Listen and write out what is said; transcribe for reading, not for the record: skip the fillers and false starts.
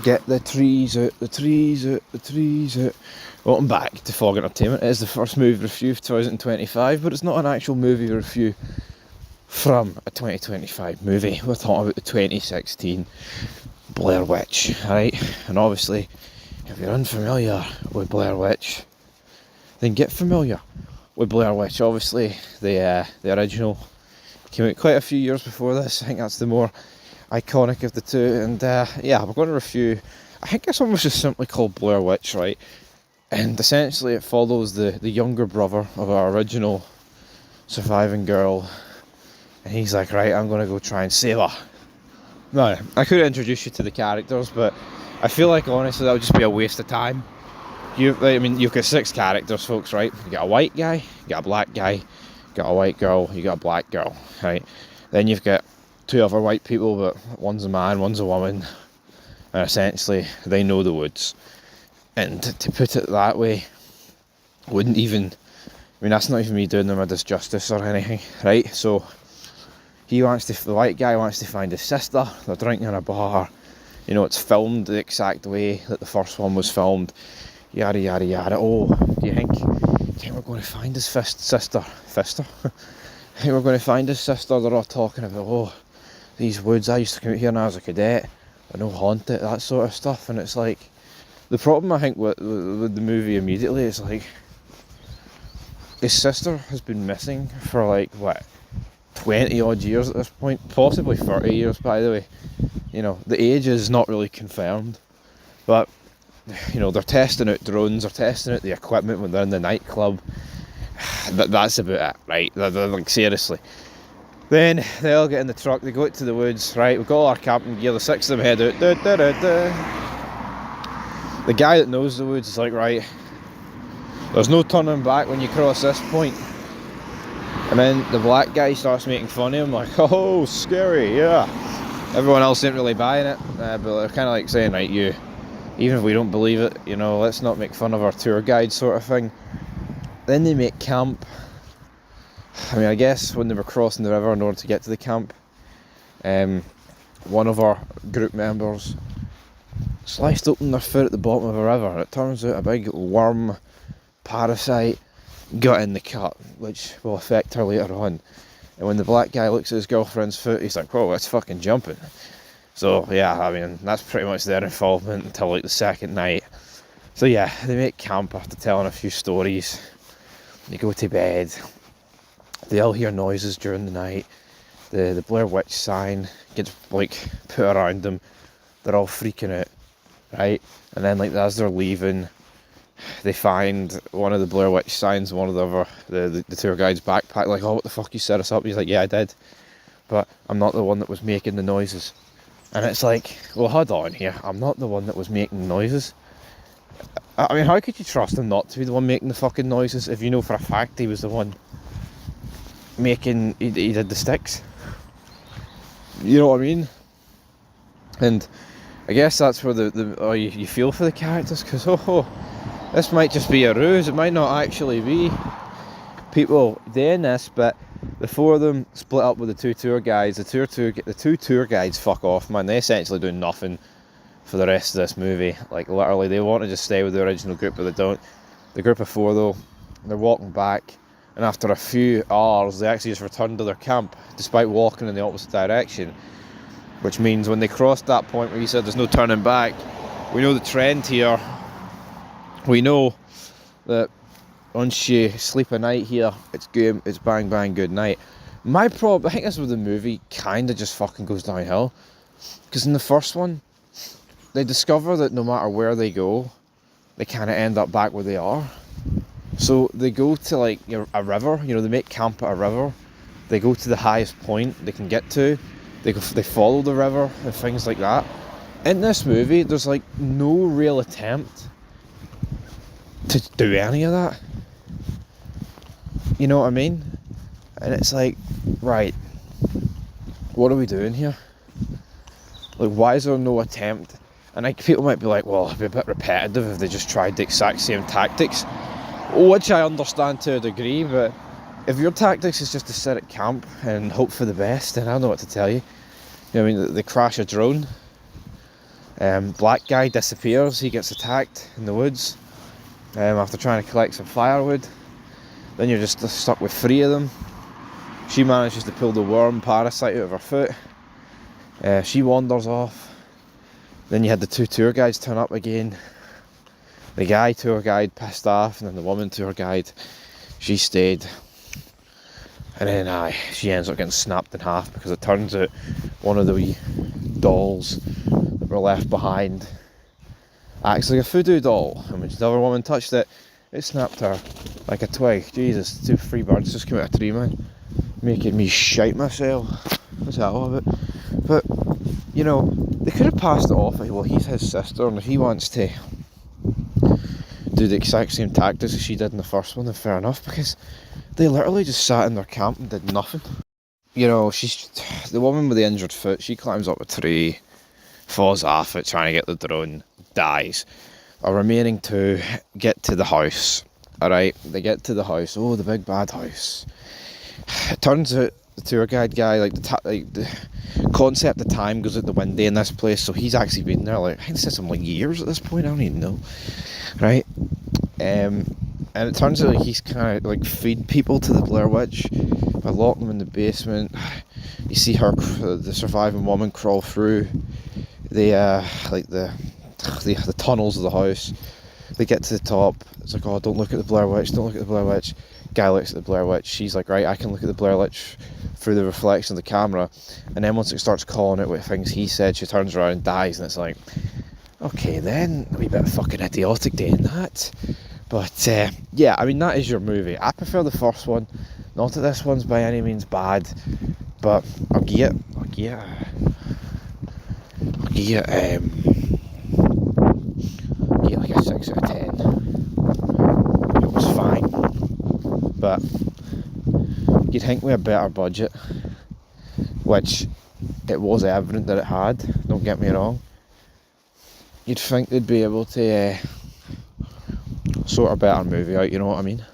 Get the trees out, the trees out, the trees out. Welcome back to Fog Entertainment. It is the first movie review of 2025, but it's not an actual movie review from a 2025 movie. We're talking about the 2016 Blair Witch, right? And obviously, if you're unfamiliar with Blair Witch, then get familiar with Blair Witch. Obviously, the original came out quite a few years before this. I think that's the more iconic of the two, and yeah, we're going to review, I think this one was just simply called Blair Witch, right? And essentially it follows the younger brother of our original surviving girl, and he's like, right, I'm going to go try and save her. No, I could introduce you to the characters, but I feel like honestly that would just be a waste of time. You've got 6 characters, folks, right? You got a white guy, you got a black guy, you got a white girl, you got a black girl, right? Then you've got 2 other white people, but one's a man, one's a woman, and essentially they know the woods. And to put it that way, that's not even me doing them a disjustice or anything, right? So the white guy wants to find his sister. They're drinking in a bar. You know, it's filmed the exact way that the first one was filmed. Yada yada yada. Oh, do you think we're going to find his sister? I think we're going to find his sister. They're all talking about, oh, these woods, I used to come out here when I was a cadet, I know haunted, that sort of stuff. And it's like, the problem I think with the movie immediately is like, his sister has been missing for like, what, 20 odd years at this point, possibly 30 years by the way. You know, the age is not really confirmed, but you know, they're testing out drones, they're testing out the equipment when they're in the nightclub. That's about it, right? They're like, seriously. Then they all get in the truck, they go out to the woods, right? We've got all our camping gear, the 6 of them head out. The guy that knows the woods is like, right, there's no turning back when you cross this point. And then the black guy starts making fun of him, like, oh, scary, yeah. Everyone else ain't really buying it, but they're kind of like saying, right, you, even if we don't believe it, you know, let's not make fun of our tour guide sort of thing. Then they make camp. I guess when they were crossing the river in order to get to the camp, one of our group members sliced open their foot at the bottom of a river, and it turns out a big worm parasite got in the cut, which will affect her later on. And when the black guy looks at his girlfriend's foot, he's like, whoa, that's fucking jumping. So yeah, that's pretty much their involvement until like the second night. So yeah, they make camp after telling a few stories. They go to bed. They all hear noises during the night. The Blair Witch sign gets like put around them. They're all freaking out, right? And then like as they're leaving, they find one of the Blair Witch signs, one of the tour guide's backpack. Like, oh, what the fuck, you set us up? He's like, yeah, I did, but I'm not the one that was making the noises. And it's like, well, hold on here. I'm not the one that was making noises. I mean, how could you trust him not to be the one making the fucking noises if you know for a fact he was the one making, he did the sticks? You know what I mean? And I guess that's where you feel for the characters, because this might just be a ruse. It might not actually be people doing this, but the 4 of them split up with the 2 tour guides. The 2 tour guides fuck off, man. They essentially do nothing for the rest of this movie. Like, literally, they want to just stay with the original group, but they don't. The group of 4, though, they're walking back, and after a few hours, they actually just return to their camp, despite walking in the opposite direction. Which means when they crossed that point where you said there's no turning back, we know the trend here. We know that once you sleep a night here, it's good, it's bang bang good night. My problem, I think that's where the movie kind of just fucking goes downhill. Because in the first one, they discover that no matter where they go, they kind of end up back where they are. So they go to like a river, you know, they make camp at a river. They go to the highest point they can get to. They follow the river and things like that. In this movie, there's like no real attempt to do any of that. You know what I mean? And it's like, right, what are we doing here? Like, why is there no attempt? And like, people might be like, well, it'd be a bit repetitive if they just tried the exact same tactics, which I understand to a degree, but if your tactics is just to sit at camp and hope for the best, then I don't know what to tell you. You know what I mean? They crash a drone, Black guy disappears, he gets attacked in the woods after trying to collect some firewood. Then you're just stuck with 3 of them. She manages to pull the worm parasite out of her foot. She wanders off. Then you had the 2 tour guides turn up again. The guy tour guide pissed off, and then the woman tour guide, she stayed. And then she ends up getting snapped in half because it turns out one of the wee dolls that were left behind acts like a voodoo doll. And when the other woman touched it, it snapped her like a twig. Jesus, 2 free birds just came out of a tree, man. Making me shite myself. What's that all about? But, you know, they could have passed it off. Well, he's his sister, and if he wants to do the exact same tactics as she did in the first one, then fair enough, because they literally just sat in their camp and did nothing. You know, she's the woman with the injured foot. She climbs up a tree, falls off it, trying to get the drone, dies. Our remaining 2 get to the house. Alright, they get to the house. Oh, the big bad house. It turns out the tour guide guy, the concept of time goes out the window in this place, so he's actually been there I think since some years at this point. I don't even know. Right? And it turns out he's kind of feed people to the Blair Witch by locking them in the basement. You see her, the surviving woman, crawl through the tunnels of the house. They get to the top. It's like, oh, don't look at the Blair Witch, don't look at the Blair Witch. Guy looks at the Blair Witch. She's like, right, I can look at the Blair Witch through the reflection of the camera. And then once it starts calling out what things he said, she turns around and dies. And it's like, okay then, a wee bit of fucking idiotic doing that. But yeah, I mean, that is your movie. I prefer the first one. Not that this one's by any means bad, but I'll give it like a 6 out of 10. It was fine, but you'd think with a better budget, which it was evident that it had, don't get me wrong, you'd think they'd be able to sort a better movie out, you know what I mean?